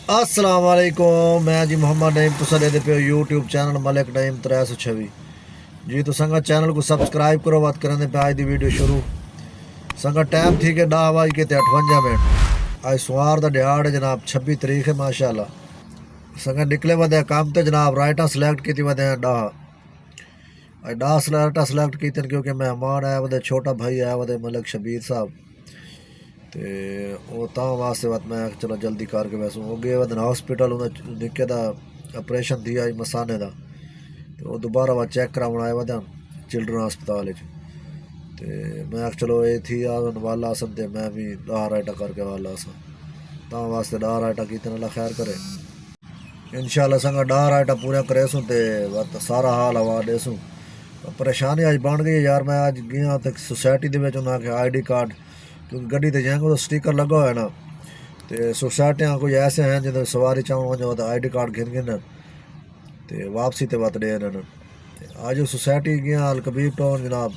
السلام علیکم، میں جی محمد نعیم تسا دے پیو یوٹیوب چینل ملک نعیم 326 جی تو سنگا چینل کو سبسکرائب کرو بات کرنے پہ آج دی ویڈیو شروع سنگا ٹائم تھی کہ 10:58 آج سوار دا دیہڑ جناب 26 تاریخ ہے ماشاءاللہ سنگا نکلے ودے کام تے جناب رائٹاں سلیکٹ کیتی ودے 10 رائٹاں سلیکٹ کیتے کیونکہ مہمان آیا ودے چھوٹا بھائی آیا ودے ملک شبیر صاحب تے وہ تاں واسطے وقت میں چلو جلدی کر کے ویسے وہ گئے ودن ہاسپٹل انہیں نکے دا آپریشن تھی آئی مسانے دا تے وہ دوبارہ وہ چیک کراؤن آئے ودن چلڈرن ہسپتال تے میں چلو یہ تھی آن والا سن تے میں بھی 10 رائٹا کر کے والا سا تاں واسطے 10 رائٹا کیتے اللہ خیر کرے انشاءاللہ سنگا 10 رائٹا پورا کرے سوں تے وقت سارا حال ہوا دے سوں پریشانی آج بن گئی یار میں آج گیا تے سوسائٹی دے وچ انہاں کے آئی ڈی کارڈ کیونکہ گڈی تے جائیں گے تو سٹیکر لگا ہوا ہے نا تے سوسائٹیاں کوئی ایسے ہیں جنہیں سواری چاہوں جو آئی ڈی کارڈ گھن گن تے واپسی تے وقت دے رہے آج سوسائٹی گیا الکبیر ٹاؤن جناب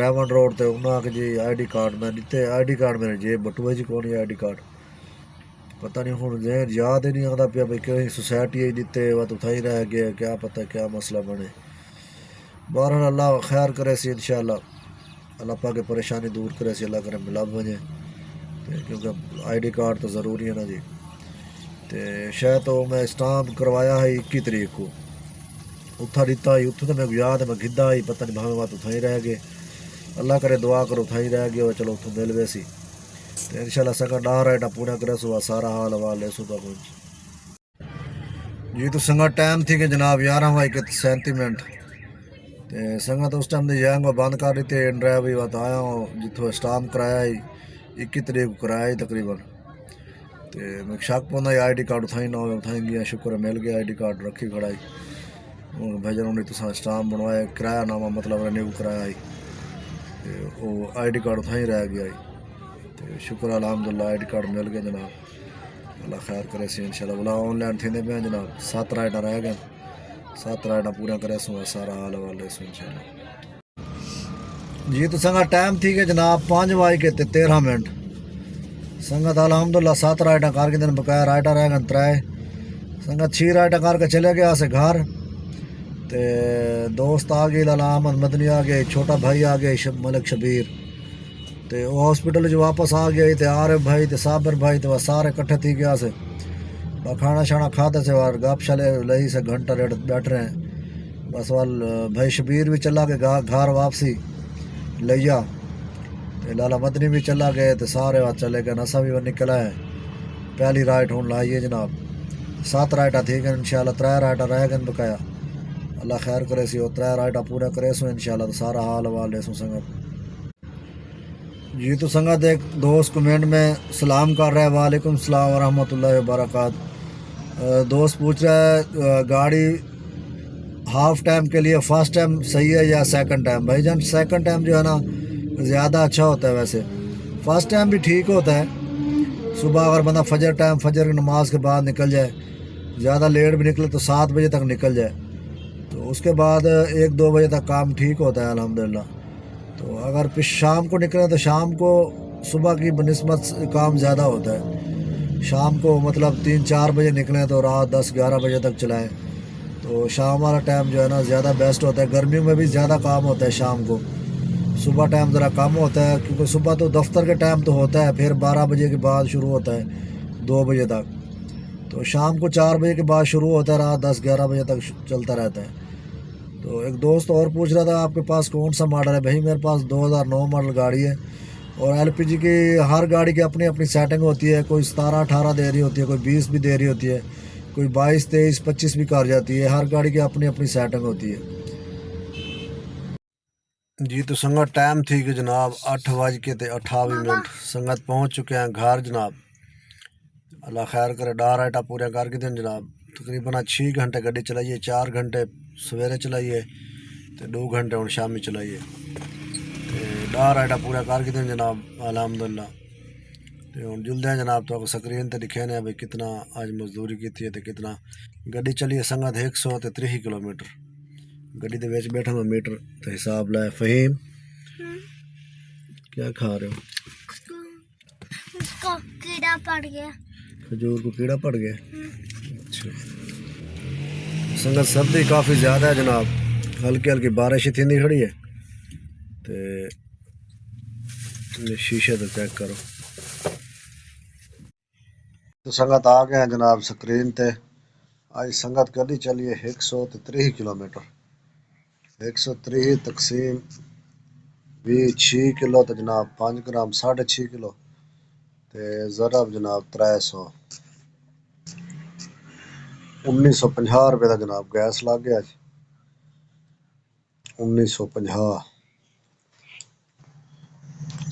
ریون روڈ تے انہاں کے جی آئی ڈی کارڈ میں دیتے آئی ڈی کارڈ میرے جی بٹوے جی کون آئی ڈی کارڈ پتہ نہیں ہوں ذہن یاد ہی نہیں آتا پیا بھائی کہیں سوسائٹی ہی دیتے وقت اتھا ہی رہ گیا کیا پتہ کیا مسئلہ بنے بہرحال اللہ خیر کرے سی انشاءاللہ اللہ پاک کی پریشانی دور کرے سی اللہ کرے ملا بجے کیونکہ آئی ڈی کارڈ تو ضروری ہے نا جی تے شاید تو میں اسٹامپ کروایا ہے 21 تاریخ کو اتھا دیتا ہی اتھا تو میں یاد ہے میں گھدا ہی پتہ نہیں بھاویں بات اتھا ہی رہ گئے اللہ کرے دعا کرو اتھا ہی رہ گئے وہ چلو اتھا مل ویسی تے انشاءاللہ سنگا 10 رائٹا پورا کرے سو سارا حال حوال لے سو پہنچ جی تو سنگا ٹائم تھی کہ جناب 11:37 تے سنگا تو اس ٹائم دے جائیں گا بند کر دیتے ڈرائیوری بات آیا ہوں جتوں اسٹامپ کرایا ہی 21 تاریخ کو کرایا ہی تقریباً تے میں شک پوندا آئی ڈی کارڈ اتھائی نہ ہوئے اتھائی گیا شکر ہے مل گیا آئی ڈی کارڈ رکھی کھڑائی بھیجن انہیں تو اسٹامپ بنوایا کرایہ نامہ مطلب رینیو کرایا ہی تے وہ آئی ڈی کارڈ اتھائی رہ گیا ہی تے شکر الحمدللہ آئی ڈی کارڈ مل گیا جناب اللہ خیر کرے سی انشاءاللہ بلا آن لائن تھیندے پہ جناب 7 رائٹاں رہ گئے 7 رائٹاں پورا کرے سو سارا حال حوال لے سو انشاءاللہ جی تو سنگا ٹائم تھی کہ جناب 5:13 سنگت الحمدللہ 7 رائٹاں کر کے دن بقایا رائٹاں رہ گئے 3 سنگت 6 رائٹاں کر کے چلے گیا سے گھر تے دوست آ گئے لالا احمد مدنی آ گئے چھوٹا بھائی آ گئے ملک شبیر تے وہ ہاسپٹل جو واپس آ گئے تے عارف بھائی تے صابر بھائی تے وہ سارے کٹھے تھی گیا سے کھانا شانا کھاتے سے اور گپ شلے لئی سے گھنٹہ ڈیڑھ بیٹھ رہے ہیں بس وال بھائی شبیر بھی چلا کے گھر واپسی لیا تے لالا مدنی بھی چلا گئے تے سارے وقت چلے گئے نسا بھی وہ نکلا ہے پہلی رائٹ ہوں لائیے جناب 7 رائٹاں تھی گئے انشاءاللہ 3 رائٹاں رہ گئے بقایا اللہ خیر کرے سی وہ 3 رائٹاں پورا کرے سو انشاءاللہ تو سارا حال حوال لے سو سنگت جی تو سنگت ایک دوست کمنٹ میں سلام کر رہا ہے وعلیکم السلام ورحمۃ اللہ وبرکاتہ دوست پوچھ رہا ہے گاڑی ہاف ٹائم کے لیے فرسٹ ٹائم صحیح ہے یا سیکنڈ ٹائم بھائی جان سیکنڈ ٹائم جو ہے نا زیادہ اچھا ہوتا ہے ویسے فرسٹ ٹائم بھی ٹھیک ہوتا ہے صبح اگر بندہ فجر ٹائم فجر کی نماز کے بعد نکل جائے زیادہ لیٹ بھی نکلے تو 7 بجے تک نکل جائے تو اس کے بعد 1-2 بجے تک کام ٹھیک ہوتا ہے الحمدللہ تو اگر شام کو نکلے تو شام کو صبح کی بنسبت کام زیادہ ہوتا ہے شام کو مطلب 3-4 بجے نکلیں تو رات 10-11 بجے تک چلائیں تو شام والا ٹائم جو ہے نا زیادہ بیسٹ ہوتا ہے گرمیوں میں بھی زیادہ کام ہوتا ہے شام کو صبح ٹائم ذرا کم ہوتا ہے کیونکہ صبح تو دفتر کے ٹائم تو ہوتا ہے پھر 12 بجے کے بعد شروع ہوتا ہے 2 بجے تک تو شام کو 4 بجے کے بعد شروع ہوتا ہے رات 10-11 بجے تک چلتا رہتا ہے تو ایک دوست اور پوچھ رہا تھا آپ کے پاس کون سا ماڈل ہے بھائی میرے پاس 2009 ماڈل گاڑی ہے اور ایل پی جی کی ہر گاڑی کی اپنی اپنی سیٹنگ ہوتی ہے کوئی 17-18 دے رہی ہوتی ہے کوئی 20 بھی دے رہی ہوتی ہے کوئی 22-23-25 بھی کر جاتی ہے ہر گاڑی کی اپنی اپنی سیٹنگ ہوتی ہے جی تو سنگت ٹائم تھی کہ جناب 8:28 سنگت پہنچ چکے ہیں گھر جناب اللہ خیر کرے 10 رائٹاں پورے کر کے دیں جناب تقریباً 6 گھنٹے گاڑی چلائیے 4 گھنٹے سویرے چلائیے تو 2 گھنٹے ہوں شامی چلائیے 10 رائٹاں پورا کر کے دیں جناب الحمدللہ تو ہوں جلدے ہیں جناب تو سکرین تے دکھے نے بھائی کتنا آج مزدوری کی تھی تو کتنا گاڑی چلیے سنگت 130 کلومیٹر گاڑی دے ویچ بیٹھا میں میٹر تو حساب لائے فہیم کیا کھا رہے ہو کیڑا پڑ گیا کھجور کو کیڑا پڑ گیا. اچھا سنگت سردی کافی زیادہ ہے جناب، ہلکی ہلکی بارش ہی تھی کھڑی ہے. تے شیشے تو چیک کرو. تو سنگت آ گئے ہیں جناب سکرین تے. آج سنگت کدی چلیے 130 کلومیٹر. 130 تقسیم 6 کلو تو جناب 5 گرام 6.5 کلو تے ضرب جناب 300. 1950 روپے کا جناب گیس لگ گیا جی. 1950.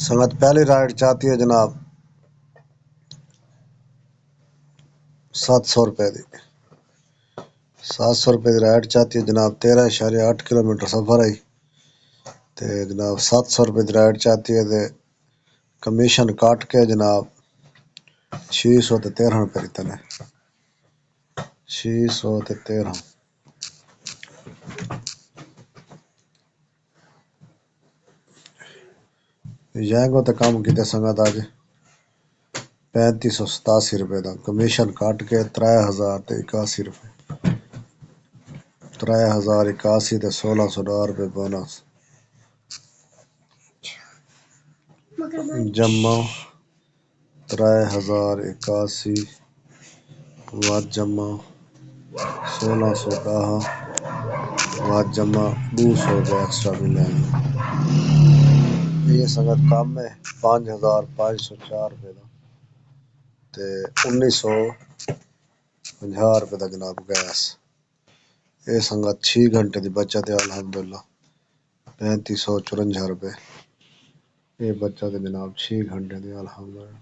سنگت پہلی رائڈ چاہتی ہے جناب 700 روپے دی. 700 روپے کی رائڈ چاہتی ہے جناب. 13.8 کلومیٹر سفر آئی تے جناب 700 روپے کی رائڈ چاہتی ہے تے کمیشن کٹ کے جناب 613 روپے دیتے ہیں. 613. جائیں تے کام کیتے سنگت آج 3587 روپے دا کمیشن کٹ کے 3081 روپے. 3081 تے 1610 روپے بونس. جمع 3081 واد جمع 1610 واد جمع 200 روپے ایکسٹرا ملیں گے. یہ سنگت کم ہے 5504 روپے دا تے 1950 روپے دا جناب گیس. یہ سنگت 6 گھنٹے دی بچت ہے الحمدللہ 3554 روپے. یہ بچت ہے جناب 6 گھنٹے دی الحمدللہ.